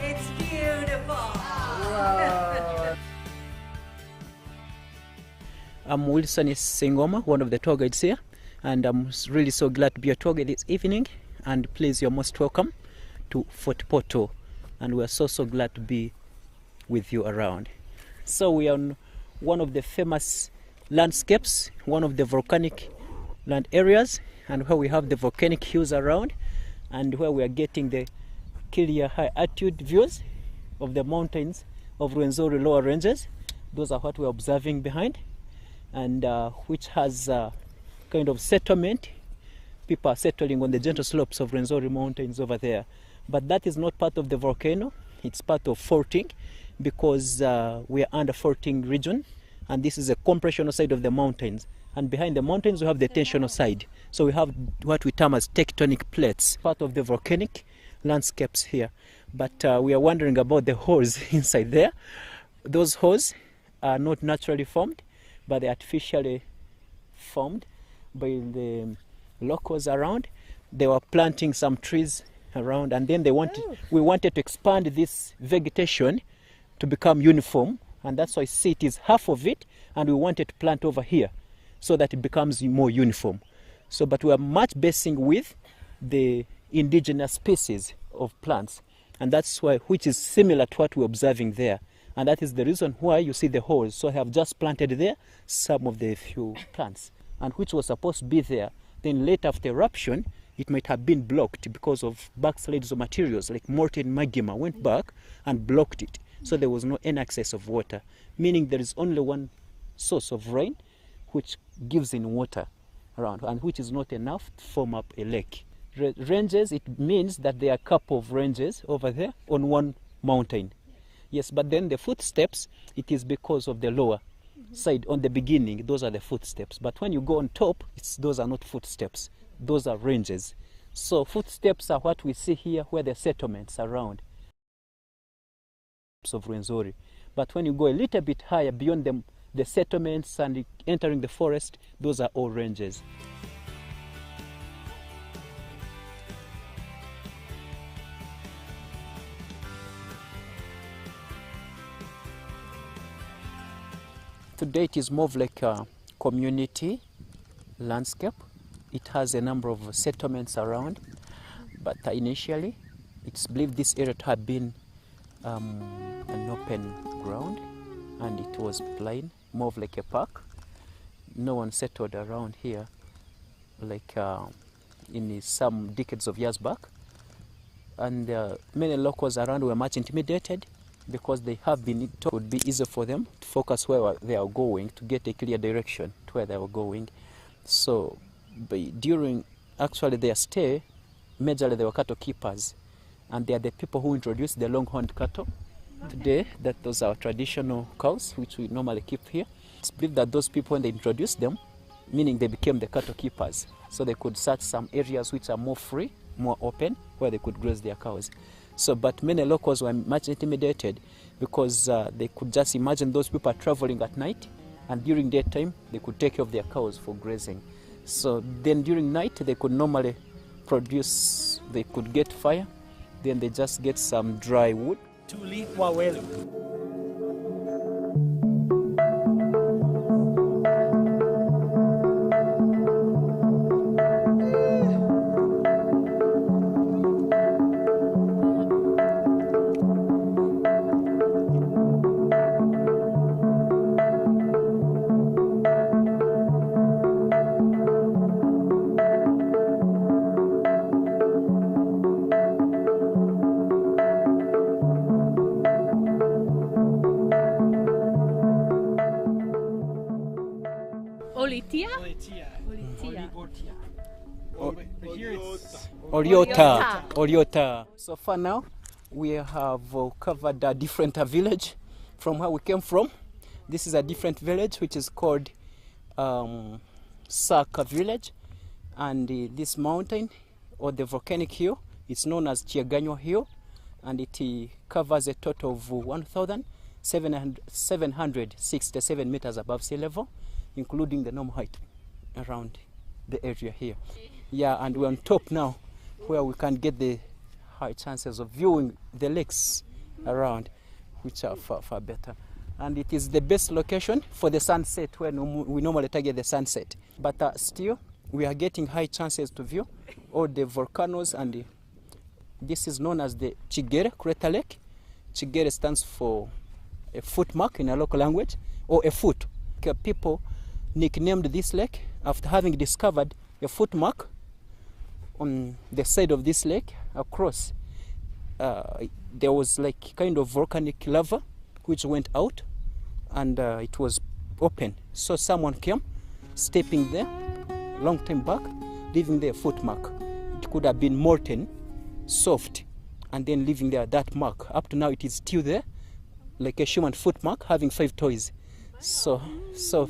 It's beautiful. Wow. I'm Wilson Singoma, one of the tour guides here, and I'm really so glad to be a tour guide this evening. And please, you're most welcome to Fort Portal, and we're so glad to be with you around. So we are on one of the famous landscapes, one of the volcanic land areas, and where we have the volcanic hills around, and where we are getting the clear high altitude views of the mountains of Rwenzori lower ranges. Those are what we're observing behind, and which has kind of settlement. People are settling on the gentle slopes of Rwenzori mountains over there. But that is not part of the volcano, it's part of faulting, because we are under faulting region, and this is a compressional side of the mountains. And behind the mountains we have the tensional side. So we have what we term as tectonic plates, part of the volcanic landscapes here. But we are wondering about the holes inside there. Those holes are not naturally formed, but they're artificially formed by the locals around. They were planting some trees around, and then we wanted to expand this vegetation to become uniform, and that's why see it is half of it, and we wanted to plant over here so that it becomes more uniform. So, but we are much basing with the indigenous species of plants, and that's why, which is similar to what we're observing there, and that is the reason why you see the holes. So I have just planted there some of the few plants, and which was supposed to be there. Then later after eruption, it might have been blocked because of backslides of materials like molten magma went back and blocked it. So there was no any access of water, meaning there is only one source of rain which gives in water around, and which is not enough to form up a lake. Ranges, it means that there are a couple of ranges over there on one mountain. Yes, but then the footsteps, it is because of the lower side. On the beginning, those are the footsteps. But when you go on top, those are not footsteps. Those are ranges. So footsteps are what we see here, where the settlements around of Rwenzori. But when you go a little bit higher beyond the settlements and entering the forest, those are all ranges. Today it is more of like a community landscape. It has a number of settlements around, but initially it's believed this area to have been an open ground, and it was plain, more of like a park. No one settled around here like in some decades of years back, and many locals around were much intimidated because they have been told it would be easy for them to focus where they are going, to get a clear direction to where they were going. So during actually their stay, majorly they were cattle keepers, and they are the people who introduced the longhorned cattle. Today, that those are traditional cows which we normally keep here. It's believed that those people, when they introduced them, meaning they became the cattle keepers, so they could search some areas which are more free, more open, where they could graze their cows. So, but many locals were much intimidated because they could just imagine those people are traveling at night, and during daytime they could take care of their cows for grazing. So then during night they could normally they could get fire, then they just get some dry wood tulipwa wele. Oriota. So far now, we have covered a different village from where we came from. This is a different village which is called Saka village, and this mountain or the volcanic hill is known as Chiaganywa Hill, and it covers a total of 1,767 meters above sea level, including the normal height around the area here. Yeah, and we're on top now, where we can get the high chances of viewing the lakes around, which are far better. And it is the best location for the sunset, where we normally target the sunset. But still, we are getting high chances to view all the volcanoes, and this is known as the Chigere Crater Lake. Chigere stands for a foot mark in a local language, or a foot. People nicknamed this lake after having discovered a foot mark on the side of this lake across. There was like kind of volcanic lava which went out, and it was open. So someone came, stepping there long time back, leaving there a foot mark. It could have been molten, soft, and then leaving there that mark. Up to now it is still there, like a human foot mark having 5 toes. So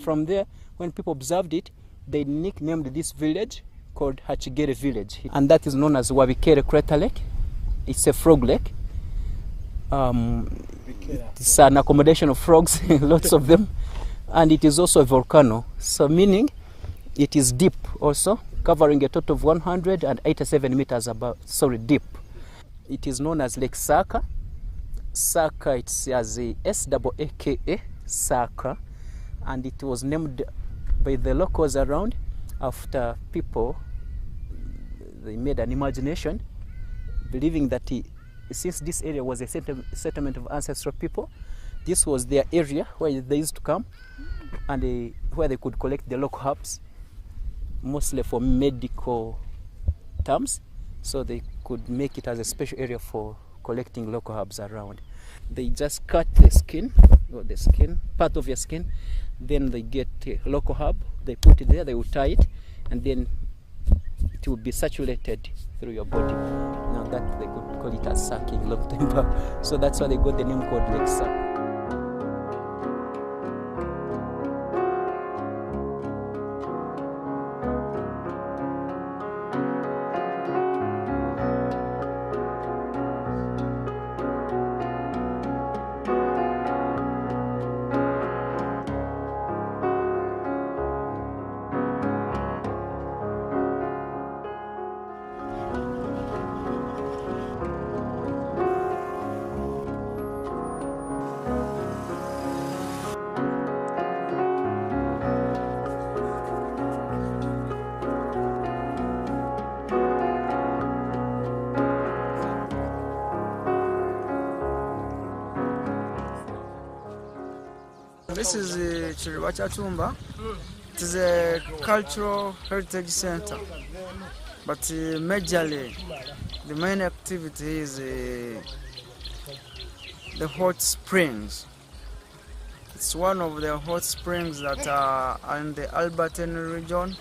from there, when people observed it, they nicknamed this village called Hachigere village, and that is known as Wabikere Crater Lake. It's a frog lake. It's an accommodation of frogs, lots of them, and it is also a volcano. So meaning it is deep also, covering a total of 187 meters deep. It is known as Lake Saka. Saka, it's as a S-A-A-K-A, Saka, and it was named by the locals around after people. They made an imagination, believing that since this area was a settlement of ancestral people, this was their area where they used to come, and where they could collect the local herbs, mostly for medical terms. So they could make it as a special area for collecting local herbs around. They just cut the skin, or the skin, part of your skin, then they get a local herb, they put it there, they will tie it, and then it will be saturated through your body. Now that they could call it as sucking long time back. So that's why they got the name called Lake Suck. This is Chiriwacha Tumba. It is a cultural heritage center, but majorly the main activity is the hot springs. It's one of the hot springs that are in the Albertine region.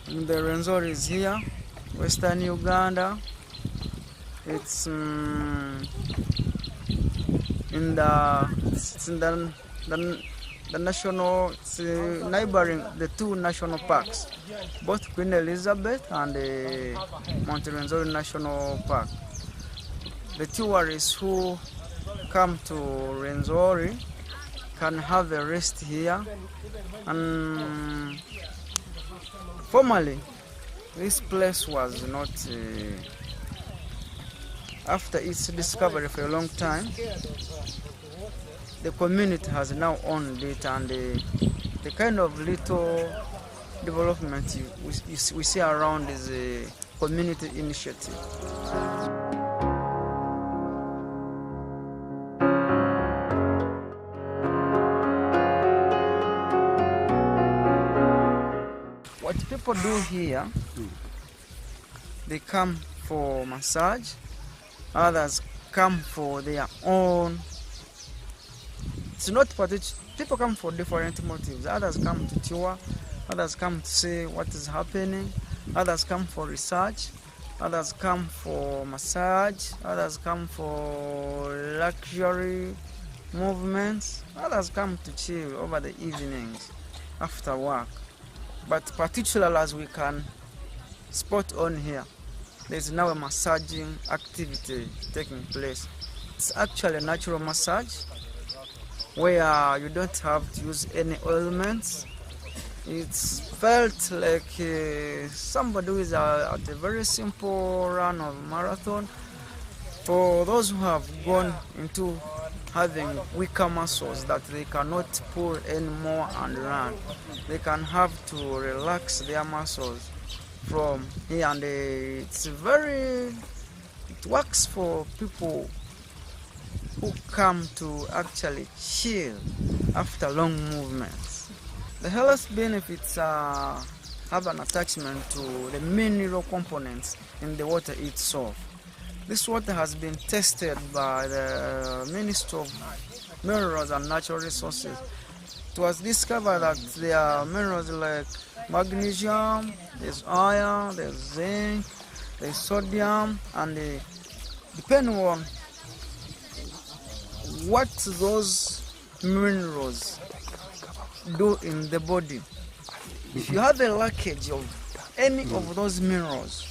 And the Rwenzori is here, Western Uganda. It's in the national, it's neighboring the 2 national parks, both Queen Elizabeth and the Mount Rwenzori National Park. The tourists who come to Rwenzori can have a rest here. And formerly, this place was not after its discovery for a long time, the community has now owned it, and the kind of little development we see around is a community initiative. What people do here, they come for massage, others come for their own. It's not particular. People come for different motives. Others come to tour, others come to see what is happening, others come for research, others come for massage, others come for luxury movements, others come to chill over the evenings after work. But particularly, as we can spot on here, there's now a massaging activity taking place. It's actually a natural massage where you don't have to use any ointments. It's felt like somebody who is at a very simple run of marathon. For those who have gone into having weaker muscles that they cannot pull anymore and run, they can have to relax their muscles from here, and it works for people who come to actually chill after long movements. The health benefits have an attachment to the mineral components in the water itself. This water has been tested by the Ministry of Minerals and Natural Resources. It was discovered that there are minerals like magnesium, there's iron, there's zinc, there's sodium, and depending on what those minerals do in the body, if you have a lackage of any of those minerals,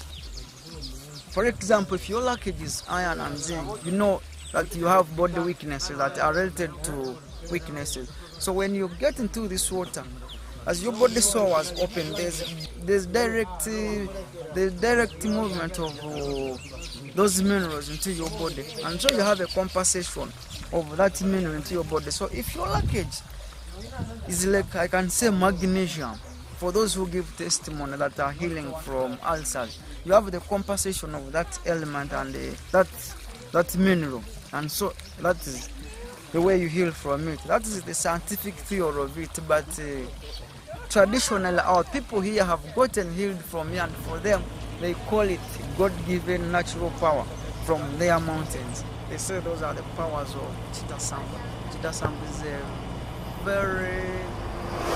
for example, if your lackage is iron and zinc, you know that you have body weaknesses that are related to weaknesses. So when you get into this water, as your body sores open, there's direct movement of those minerals into your body, and so you have a compensation of that mineral into your body. So if your lackage is like, I can say, magnesium, for those who give testimony that are healing from ulcers, you have the compensation of that element and that mineral, and so that is the way you heal from it. That is the scientific theory of it, but traditionally our people here have gotten healed from here, and for them they call it God-given natural power from their mountains. They say those are the powers of Chitasamba. Chitasamba is a very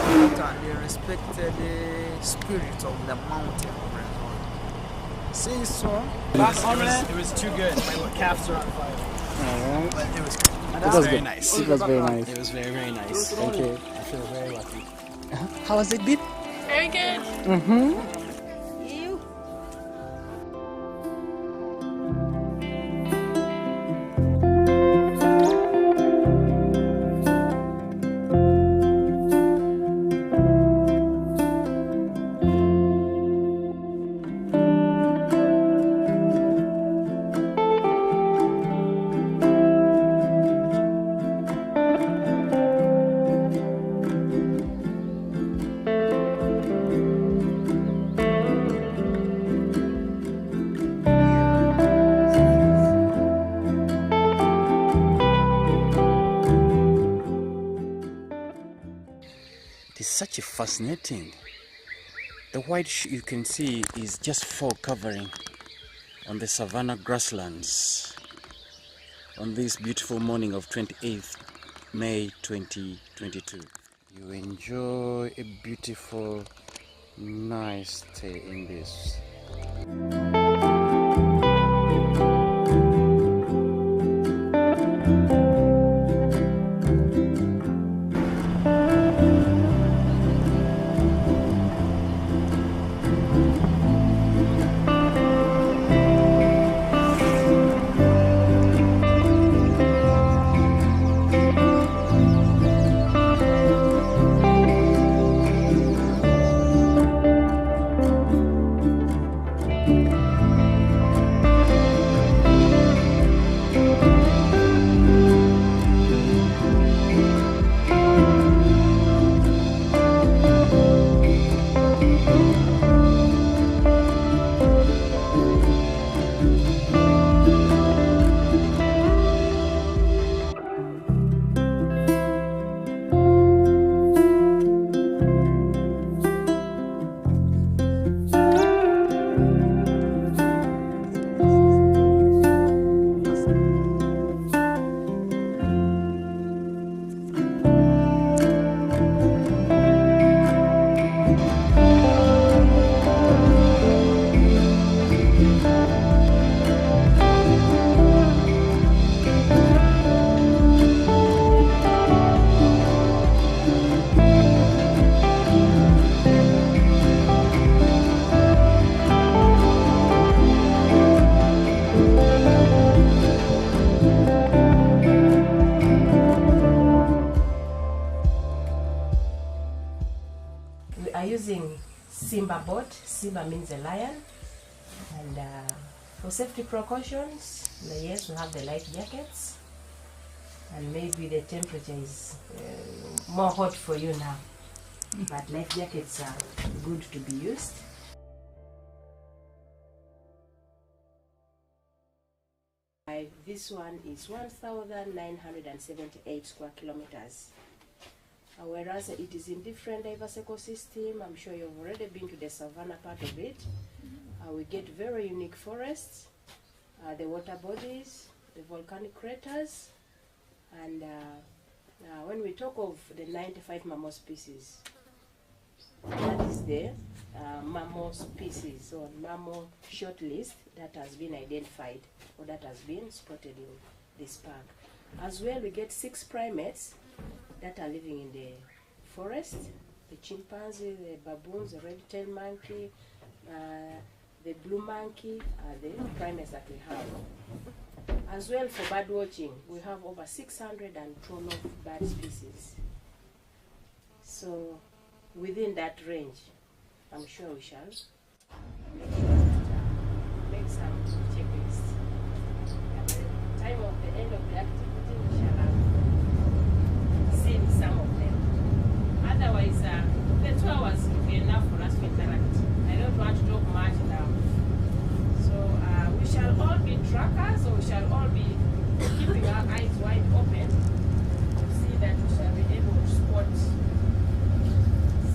good and respected spirit of the mountain. See, so it was too good. My calves are on fire. But it was good. It was very nice. It was very nice. It was very, very nice. Thank you. I feel very lucky. How was it, Bit? Very good. Mm-hmm. It's such a fascinating. The white you can see is just fog covering on the savanna grasslands on this beautiful morning of 28th May 2022. You enjoy a beautiful, nice stay in this. Simba boat. Simba means a lion. And for safety precautions, yes, we have the life jackets. And maybe the temperature is more hot for you now. But life jackets are good to be used. This one is 1,978 square kilometers. Whereas it is in different diverse ecosystem. I'm sure you've already been to the savannah part of it. We get very unique forests, the water bodies, the volcanic craters, and when we talk of the 95 mammal species, that is the mammal species or mammal shortlist that has been identified or that has been spotted in this park. As well, we get 6 primates that are living in the forest: the chimpanzee, the baboons, the red-tailed monkey, the blue monkey are the primates that we have. As well, for bird watching, we have over 612 bird species. So within that range, I'm sure we shall make some checklists. At the time of the end of the activity, we shall have seen some of them. Otherwise, the 2 hours will be enough for us to interact. I don't want to talk much now. So we shall all be trackers, or we shall all be keeping our eyes wide open to see that we shall be able to spot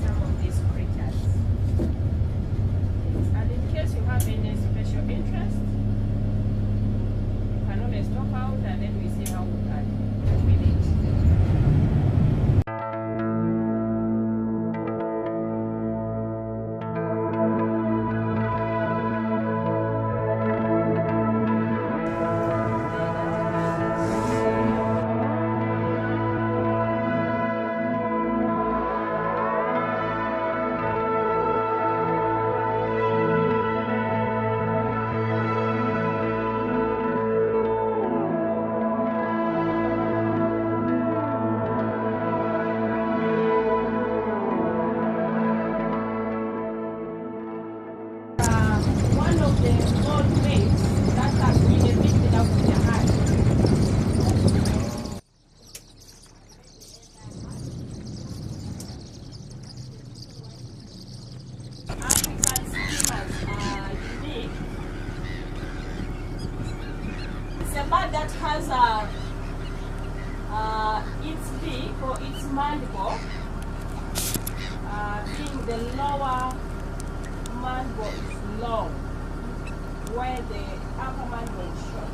some of these creatures. And in case you have any special interest, you can always talk out and then we see how we can with it. One of the old mates that has been evicted out of the hut. African skimmers are unique. It's a bird that has its beak or its mandible being the lower mandible is long, where the upper mandible is short.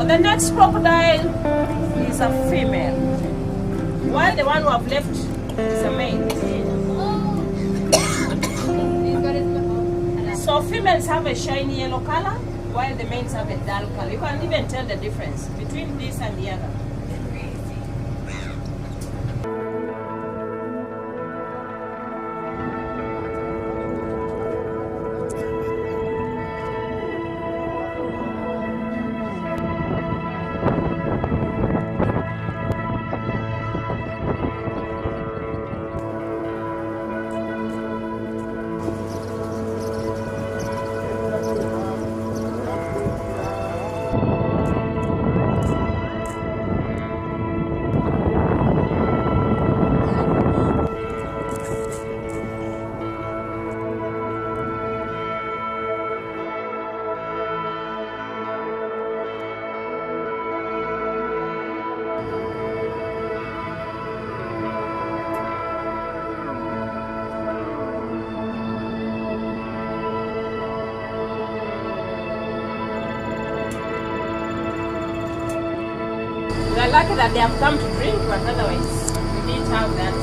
The next crocodile is a female, while the one who have left is a male. So females have a shiny yellow color, while the males have a dull color. You can't even tell the difference between this and the other. We are lucky that they have come to drink, but otherwise we didn't have that.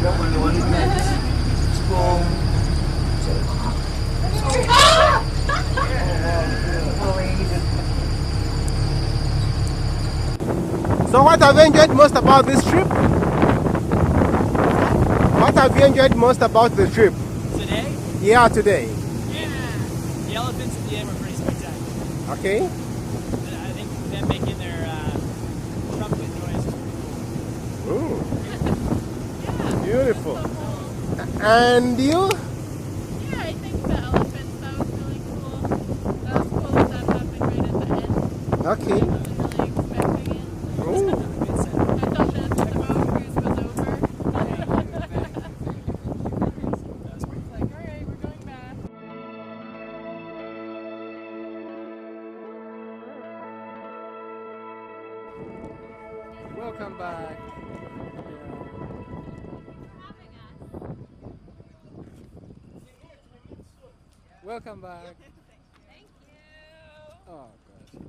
So what have you enjoyed most about this trip? What have you enjoyed most about the trip? Today? Yeah, today. The elephants at the end were pretty spectacular. Okay. I think them making their trumpet noise is pretty cool. Ooh. Beautiful. And you? Yeah, I think the elephants, that was really cool. That was cool that that happened right at the end. Okay. I wasn't really expecting it. Ooh. I thought that the boat cruise was over. It's like, alright, we're going back. Welcome back. Welcome back. Thank you. Oh gosh.